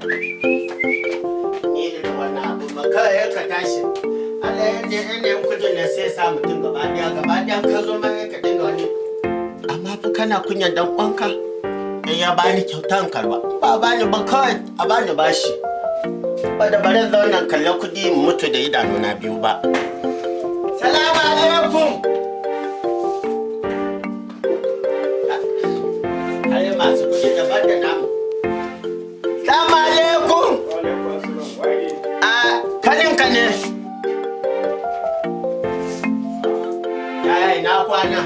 Ni da wannan abu maka ya ka tashi. Allah ya je ina kudin ne sai sa mutum gaba daya ka zo ma ka dinga wani. Amma fa kana kunyan dan uwanka. In ya bani kyautan karba. Ba bani ba kawai a bani bashi. Ba da bare zaunan kallon kudi mutu da idanuna biyu ba. Salamu alaikum. Ai masu kudi daban da namu. Salamu alaikum. Kaninka ne. Yaya ina kwana?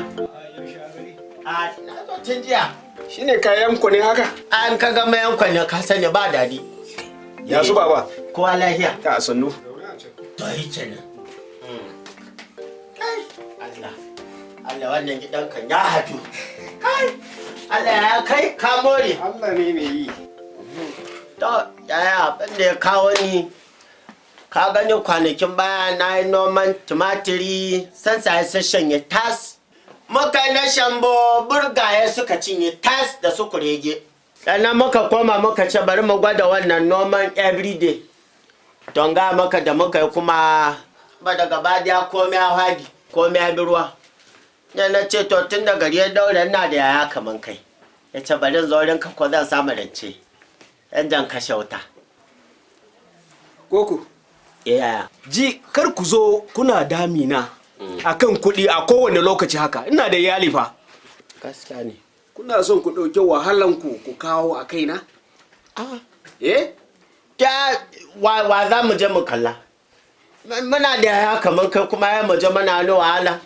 Na zo tun jiya. Shi ne kayan ku ne haka? An ka gama yankon ne ka sani ba daɗi. Yanzu baba. Kowa lafiya. Ta sannu. To yi ce nan. Allah wannan gidan kan ya hadu. Allah ya kai ka more. Allah ne mai yi. To yaya abin da ya kawo ni. Ka gani kwanakin baya na yi noman tumatiri sansaye sun shanye tas. Muka na shambo burgaye suka cinye tas da su kurege. Sannan muka koma muka ce bari mu gwada wannan noman everyday. Don ga maka da muka yi kuma ba daga badiya komai a hagi komai a birwa. Na ce to tun da gari ya daure ina da yaya kaman kai. Ya ce bari zaurin ka ko zan samu rance. Yan jan kashe wuta. Koko. Yaya. Ji kar ku zo kuna damina akan kuɗi a kowane lokaci haka. Ina da iyali fa. Gaskiya ne. Kuna son ku ɗauki wahalan ku kawo a kaina? Eh? Ta wa za mu je mu kalla. Muna da yaya kaman kai kuma ya mu je mana wani wahala.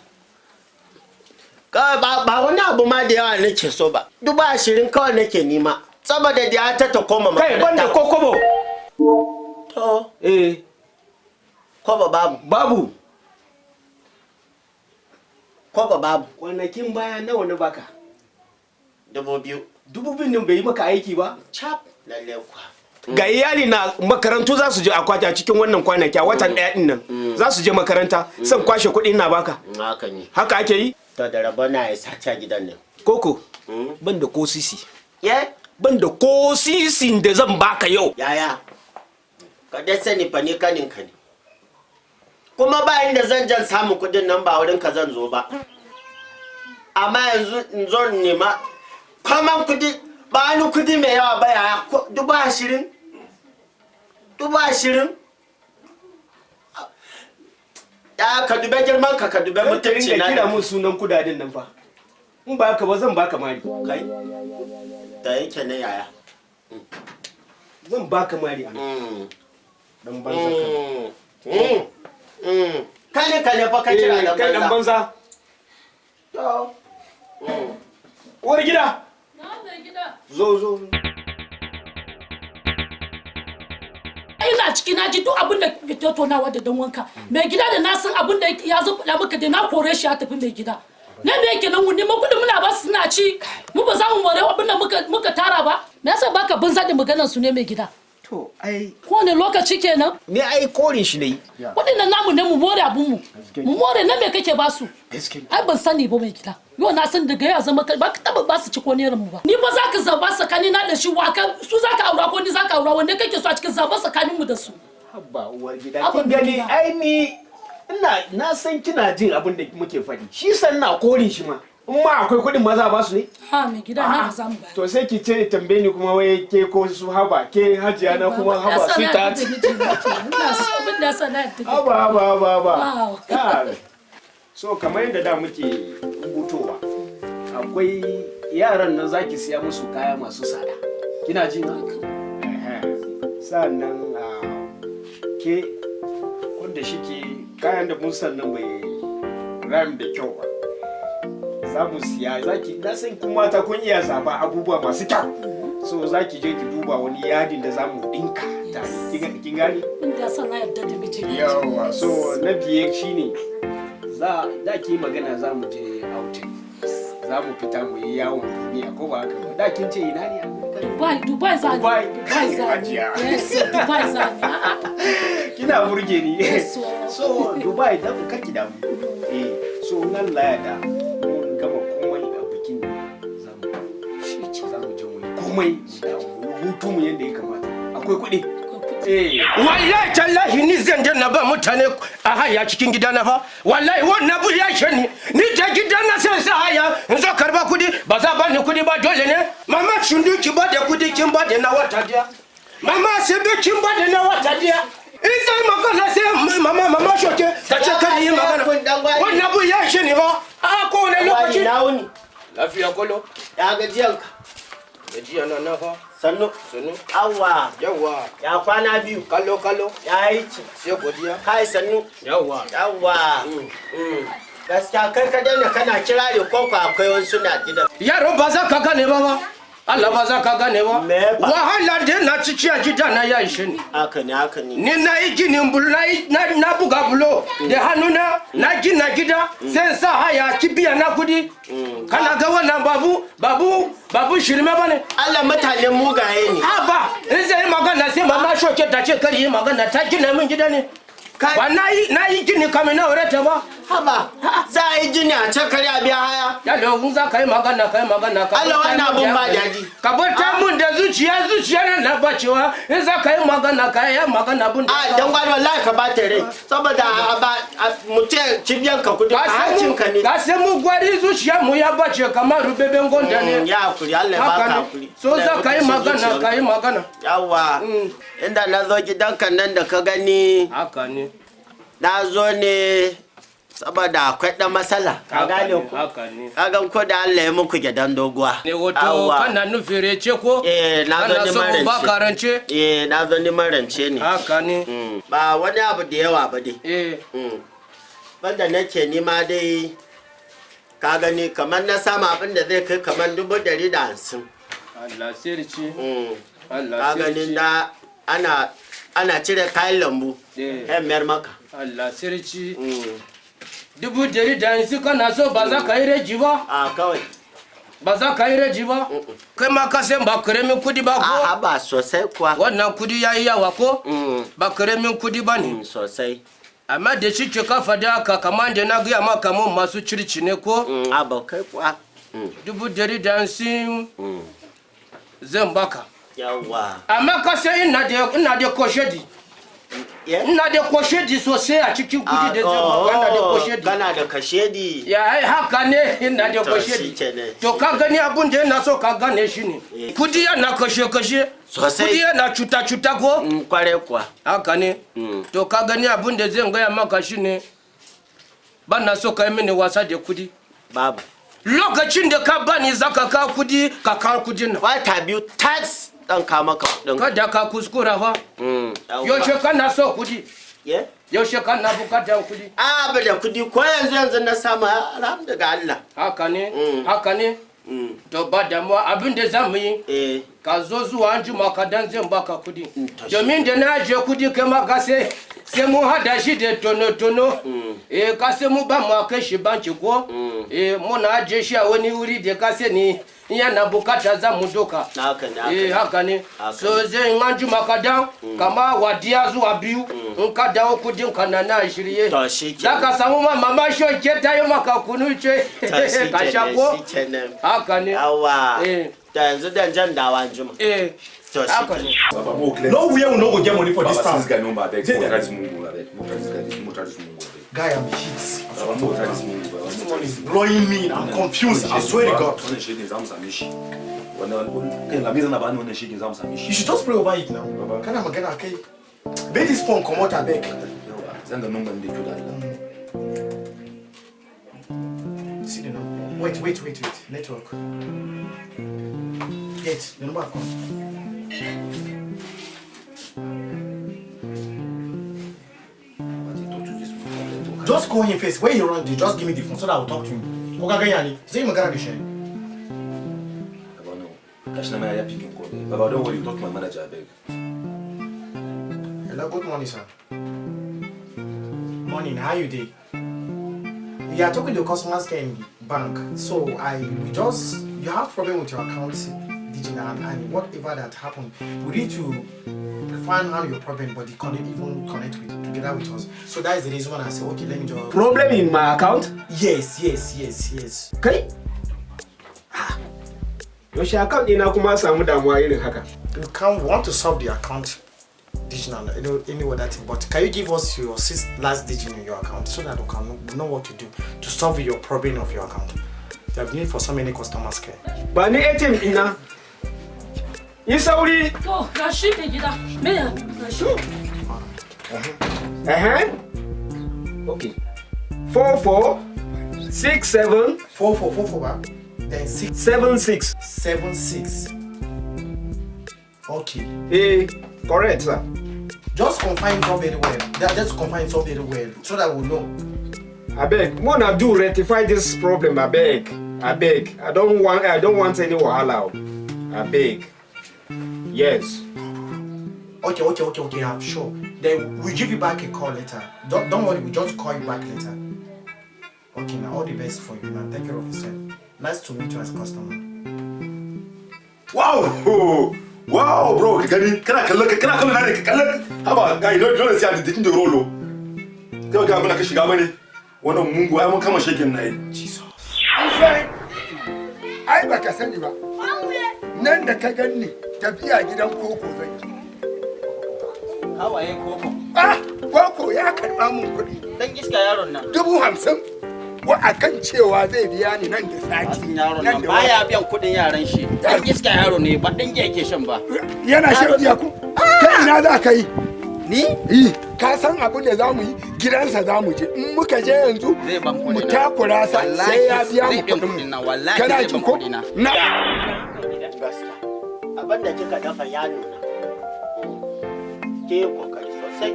Ba wani abu ma da yawa nake so ba. 20,000 kawai nake nima. Saboda da ya ta koma makaranta. Kai banda kokobo. To. Eh. Kobo babu. Babu. Kobo babu. Kwanakin baya nawa na baka? 2,000. 2,000 nan bai yi maka aiki ba? Cap. Lalle kwa. Ga iyali na makarantu za su je akwati a cikin wannan kwanaki a watan ɗaya ɗin nan. Za su je makaranta san kwashe kuɗi na baka. Haka ne. Haka ake yi? To da rabo na ya sace gidan nan. Koko. Ban da ko sisi. Ye? Ban da ko sisin da zan baka yau. Yaya. Ka dai sani fa ni kanin ka ne. Kuma ba inda zan jan samu kudin nan ba wurin ka zan zo ba. Amma yanzu in zo nema kaman kudi ba ni kudi mai yawa ba yaya 20,000. 20,000. Ya ka dube girman ka dube mutunci na. Kira mun sunan kudaden nan fa. In ba ka ba zan baka mari. Kai. Da yake na yaya. Zan baka mari a dan banza Kane fa ka kira da banza. Kai dan banza. To. Uwar gida. Na mai gida. Zo. Ina ciki na ji duk abin da kuke tattaunawa da dan wanka. Mai gida da na san abin da ya zo faɗa maka da na kore shi ya tafi mai gida. Ne me yake nan wuni mun kudi muna ba su suna ci. Mu ba za mu more abin da muka tara ba. Me yasa baka banza da maganar su ne mai gida? To ai Kowane lokaci kenan. ne ai korin shi ne. Kudin nan namu ne mu more abun mu. Mu more na me kake ba su? Ai ban sani ba mai gida. Yau na san daga ya zama ba ka taba ba su ci ko neran mu ba. Ni ba za ka zaba sakani na da shi waka su za ka aura ko ni za ka aura wanda kake so a cikin zaba sakanin mu da su. Habba uwar gida. Kin gani ai ni na san kina jin abin da muke faɗi. Shi san na korin shi ma. In ma akwai kuɗin maza ba su ne? Ha mai gida na za mu ba. To sai ki ce tambaye ni kuma wai ke ko su haba ke hajiya na kuma haba su ta. Ina so abin da sana ta. Haba. So kamar yadda da muke rubutowa akwai yaran nan zaki siya musu kaya masu tsada. Kina ji na? Sannan ke wanda shike kayan da mun sannan bai ram da kyau ba. Za mu siya zaki na san kuma ta kun iya zaba abubuwa masu kyau. So zaki je ki duba wani yadin da zamu dinka tare. Kin gani? Inda sana yadda da miji. Yawa so na biye shine za ki yi magana za mu je outing. Za mu fita mu yi yawon duniya ko ba haka ba. Da kin ce ina ne? Dubai za ni. Dubai za ni. Yes, Dubai za ni. Kina burge ni. Yes. So Dubai da kake da mu. So nan laya da mun gama komai a bikin za mu je mu yi komai da hutu mu yanda ya kamata. akwai kuɗi. Wallahi tallahi ni zan danna ba mutane a haya cikin gidana fa. Wallahi wannan bu ya shani. Ni da gidana sai sa haya in zo karba kudi ba za ba ni kudi ba dole ne. Mama shundu ki ba da kudi kin ba da na wata dia. Mama sai be kin ba da na wata dia. In sai magana sai mama shoke ta ce kar yi magana. Wannan bu ya shani ba. A ko ne lokaci. Lafiya kolo. Ya gajiyanka. Gajiya na fa. Sannu. Awwa. Yawwa. Ya kwana biyu. Kallo. Ya yi ci. Sai godiya. Kai sannu. Yawwa. Gaskiya kai ka daina kana kira da koko akwai wasu na gidan. Yaro ba za ka gane ba. Allah ba za ka gane ba. Wahala da na cici a gida na ya ishe ni. Haka ne. Ni na yi ginin bulu na buga bulo da hannuna na gina gida sai sa haya kibiya na kudi. Kana ga wannan babu shirme ba ne. Allah mutanen mugaye ne. Ba in zai yi magana sai mama shoke ta ce kar yi magana ta gina min gida ne. Ba na yi gini kamin na aure ta ba. Haba, za a yi jini a can kare a biya haya. Yalo, kun za ka yi magana. Allah wannan abun ba daji. Ka bata mun da zuciya na bacewa. In za ka yi magana ka yi magana bun da. Dan gwani wallahi ka bata rai. Saboda mutum cibiyan ka kudi a hancin ka ne. Ka sai mu gwari zuciya mu ya bace kamar rubeben gonda ne. Ya hakuri, Allah ya baka hakuri. So za ka yi magana. Yawa. Inda na zo gidanka nan da ka gani. Haka ne. Na zo ne saboda akwai ɗan matsala. Ka gane ku? Ka gan ko da Allah ya muku gidan doguwa. Ne wato kana nufin rece ko? Na zo ni marance. Ba karance? Na zo ni marance ne. Haka ne. Ba wani abu da yawa ba dai. Banda nake nima dai ka gani kamar na sama abin da zai kai kamar 150. Allah sirci. Ka gani da ana cire kayan lambu. Mayar maka. Allah sirci. 150 kana so ba za ka yi reji ba? Kawai. Ba za ka yi reji ba? Kai ma ka san ba karamin kudi ba ko? Ba sosai kuwa. Wannan kudi ya yi yawa ko? Ba karamin kudi ba ne? Sosai. Amma da shi ka fada ka kamar da na gaya maka mun masu circi ne ko? Ba kai kuwa. 150 zan baka. Yawa. Amma ka sai ina da koshedi. Ina da koshedi sosai a cikin kudi da zan baka. Ina da koshedi. Kana da kashedi. Ya haka ne ina da koshedi. To ka gani abun da yana so ka gane shi ne. Kudi yana kashe. Sosai. Kudi yana cuta ko? Kware kuwa. Haka ne. To ka gani abun da zan gaya maka shi ne. Ba na so ka yi mini wasa da kudi. Babu. Lokacin da ka bani zaka ka kudi ka kawo kudin nan. Wata biyu tax dan ka maka kudin. Kada ka kuskura fa. Yaushe kana so kudi? Yaushe kana bukatar kudi? Ba da kudi ko yanzu na samu alhamdulillah Allah. Haka ne. To ba damuwa abin da za mu yi. Ka zo zuwa anjima ka dan zan baka kudi. Domin da na je kudi kai ma ka sai mu hada shi da tono. Ka sai mu ba mu kai shi banki ko? Muna aje shi a wani wuri da ka sai ni yana bukata za mu doka. Haka ne. So zai anjima ka dan kama wadiya zuwa biyu in ka dawo kudin ka na shirye. Za ka samu mama shoke ta yi maka kunu ce. Ka sha ko? Haka ne. Da yanzu dan jan dawa anjima. No way we no go get money for this town. Guy, I'm hit. This one is blowing me. I'm confused. I swear to God. You should just pray over it now. Can I get okay? Make this phone come out a beg. See the number. Wait. Network. Get the number. Just call him first. Where you run to? Just give me the phone so that I'll talk to him. Say him Baba, don't worry, talk to my manager, I beg. Hello, good morning, sir. Morning, how you doing? You are talking to customers care in bank. So you have problem with your account and whatever that happened, we need to find out your problem, but they can't even connect together with us. So that is the reason why I said, okay, let me just... Problem in my account? Yes. Okay. Yaushe account ɗina kuma samu damuwa irin haka? We want to solve the account digital, any other thing, but can you give us your last digit in your account so that we can know what to do to solve your problem of your account? You have need for so many customers care. Ba ni ATM ɗina. Yi sauri. To, ga shi mai gida. Me ya? Ga shi. Okay. 4467 4 ba? Then 76. 76. Okay. Correct, sir. Just confine it all very well. Just confine it all very well so that we know. I beg, wanna do rectify this problem. I beg. I don't want any wahala. I beg. Yes. Okay, I'm sure. Then we'll give you back a call later. Don't worry, we'll just call you back later. Okay, now all the best for you. Now take care of yourself. Nice to meet you as a customer. Wow, bro, kana kallon na ne ka kallon. Haba, guy, dole sai a dikin da rolo. Kai ga mun ka shiga bane. Wannan mungu ai mun kama shegen nayi. Jesus. Ai baka sani ba. Nan da ka ganni tafiya gidan koko zai. Hawaye koko. Koko ya karba mun kuɗi. Dan iska yaron nan. 50,000. Wa akan cewa zai biya ni nan da sati. Yaron nan baya biyan kuɗin yaran shi. Dan iska yaro ne ba dan giya yake shan ba. Yana shan giya ku? Kai ina za ka yi? Ni? Ka san abin da za mu yi gidansa za mu je. In muka je yanzu mu takura sa sai ya biya mu kuɗin mu. Kana ji ko? Na. Abin da kika dafa ya nuna. Ke kokari sosai.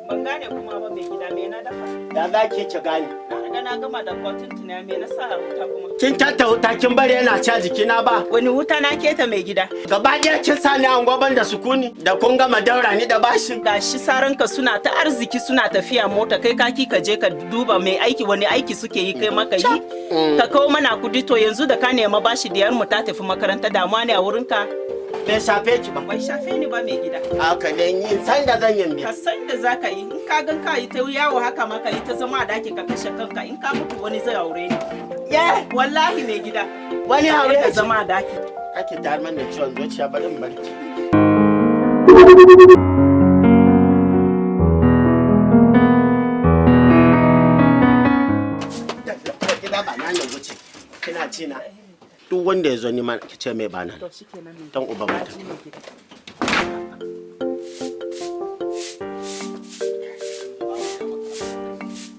Ban gane kuma ba mai gida me na dafa. Da za ki gane. Na riga na gama da kwatin tunani me na sa wuta kuma. Kin tatta wuta kin bari yana ca jikina ba. Wani wuta na keta mai gida. Gaba ɗaya kin sa ni an gwaban da sukuni da kun gama daura ni da bashin. Gashi saranka suna ta arziki suna tafiya mota kai kaki ka je ka duba mai aiki wani aiki suke yi kai maka yi. Ka kawo mana kudi to yanzu da ka nema bashi diyar mu ta tafi makaranta damuwa ne a wurinka. Bai shafe ki ba. Bai shafe ni ba mai gida. Haka ne yin san da zan yin biya. Ka san da za ka yi in ka gan ka yi ta yawo haka maka yi ta zama a daki ka kashe kanka in ka mutu wani zai aure ni. Wallahi mai gida. Wani aure ka zama a daki. Ake tayar man da ciwon zuciya bari in barki. Gida ba na yanzu ce. Kina ci na. Duk wanda ya zo neman ki ce mai bana. Dan uba mata.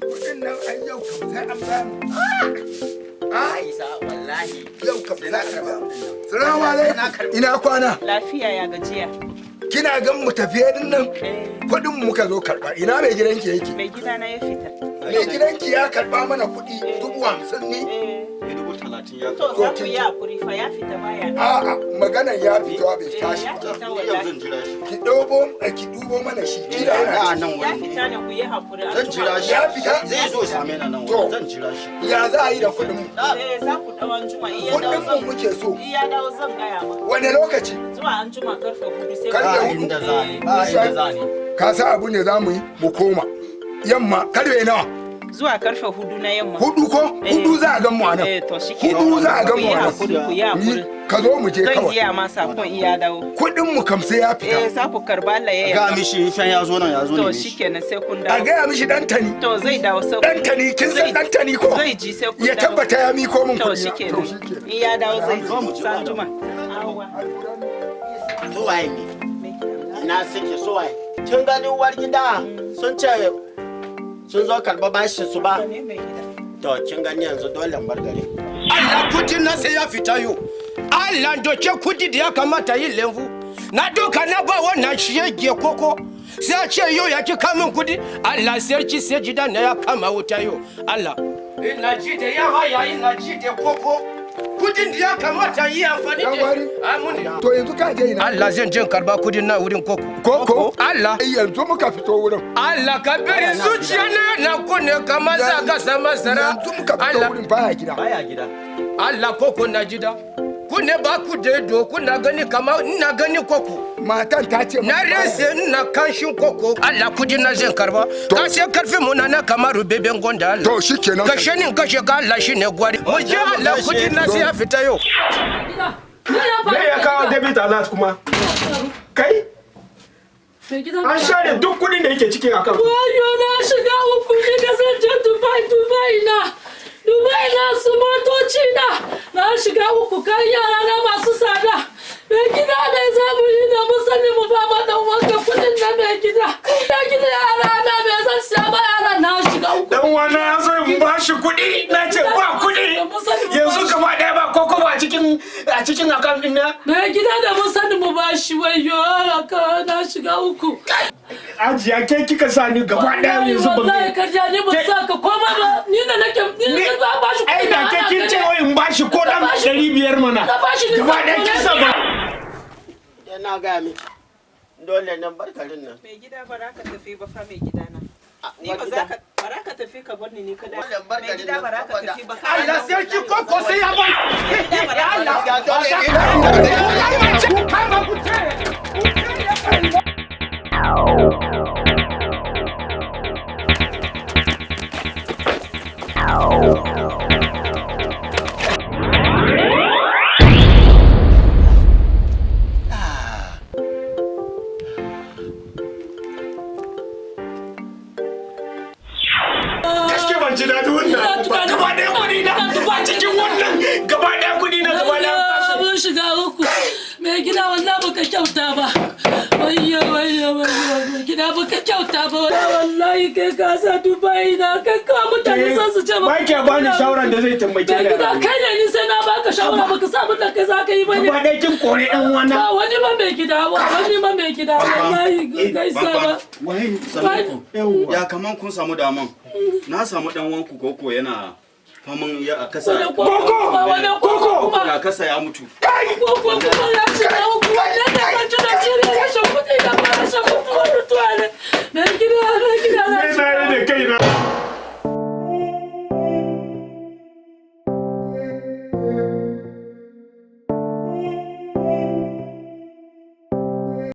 Kudin nan ai yau kam sai an ba mu. Isa wallahi. Yau kam sai an ba mu. Salamu alaikum. Ina kwana? Lafiya ya gajiya. Kina gan mu tafiye din nan? Kudin muka zo karba. Ina mai gidanki yake? Mai gida na ya fita. Mai gidanki ya karba mana kudi 50,000 ne? 30 ya. To za ku yi hakuri fa ya fita baya. A'a maganan ya fito bai tashi. Ya fita Yau wallahi. zan jira shi. Ki dubo mana shi. Kila yana nan Ya fita ne ku yi hakuri. Zan jira shi. Ya fita? Zai zo same ni nan wurin. Zan jira shi. Ya za a yi da kudin mu? Za ku dawo anjuma iya dawo Kudin mu zan. muke so. Iya dawo zan gaya ma. Wane lokaci? Zuwa anjuma karfe 4 sai Karfe ku- hudu. Inda za ni. Ba inda za ni. Ka sa abu ne za mu yi mu koma. Yamma karfe nawa? Zuwa karfe 4 na yamma. Hudu ko? Hudu za a gan mu a nan. To shike. Hudu za a gan Ku mu yi a nan. hakuri ku yi hakuri. Ka zo mu je Zan kawai. giya ma sakon iya dawo. Kudin mu kam sai ya fita. Za ku karba Allah ya Ga yarda. mishi fan ya zo nan ya zo To ne. shikenan sai kun A dawo. gaya mishi dantani. To zai dawo sai kun Dantani kin san dantani ko? Zai ji sai kun Ya dawo. tabbata ya miko min To kudi. shikenan. In ya dawo zai ji. Sa anjuma. Awwa. So waye ne? Ina suke so waye? Kin gani uwar gida sun ce sun zo karɓa bashin su ba. Ne mai gida. To kin gani yanzu dole bar gare. Allah kudi na sai ya fita yau. Allah doke kudi da ya kamata yi lembu. Na doka na ba wannan shi yake koko. Sai a ce yau ya ki kamin kudi. Allah sarki sai jida na ya kama wuta yau. Allah. Ina ji da ya haya ina ji da koko. Kudin da ya kamata yi amfani da Yawari. Amuni. To yanzu ka je ina. Allah zan jin karba kudin na wurin koko. Koko? Allah. Yanzu muka fito wurin. Allah ka bari zuciya na kunne kamar za ka sama sara. Yanzu muka fito Allah. wurin baya gida. Baya gida. Allah koko na jida. ku ne ba ku da ido kuna gani kamar ina gani koko. Matan ta ce na rese ina kanshin koko. Allah kudi na zan karba. Ka sai karfi mu na kamar beben gonda Allah. To shikenan. Kashe nin kashe ka Allah shine gwari. Mu je Allah kudi na sai ya fita yau. Me ya kawo debit alert kuma? Kai? An share duk kudin da yake cikin account. Wayo na shiga uku ne da zan je Dubai na su motoci na shiga uku kan yara na masu sada. Mai gida ne za mu yi da musali mu ba ma dan wanka kudin na mai gida. Da gida yara na me zan siya ba yara na shiga uku. Dan wana ya zo mu ba shi kudi na ce ba kudi. Yanzu gaba daya ba koko ba a cikin account din na. Mai gida da musali mu ba shi wayo aka na shiga uku. Ajiya ke kika sa ni gaba daya yanzu ban. Wallahi karja ni ban sa ka koma ba. Ni da nake ni ba ba shi. Ai da ke kin ce wai in ba shi ko dan 500 mana. Gaba daya kin sa ba. Na ga mi dole nan barkarin nan. Mai gida baraka tafi ba fa mai gida na. Ni ba za ka baraka tafi ka bar ni kada. Mai gida baraka tafi ba ka. Allah sai ki koko sai ya ba. Allah ya dole ka ku ce. Ji daɗi wannan gaba ɗaya kuɗi na ba cikin wannan gaba ɗaya kuɗi na gaba ɗaya mun shiga uku mai gida wallahi baka kyauta ba wayyo gida baka kyauta ba wallahi kai ka sa Dubai na kai ka mutane san su ce ba ke bani shawaran da zai tambaye ni gida kai ne ni sai na baka shawara baka sa abin da kai za ka yi ba ne gaba ɗaya kin kore ɗan wannan wani ma mai gida wallahi kai sa ba wai sanku ya kaman kun samu daman na samu dan wanku koko yana faman ya kasa koko ya kasa ya mutu koko ya shiga uku wannan da kan jira shirye ya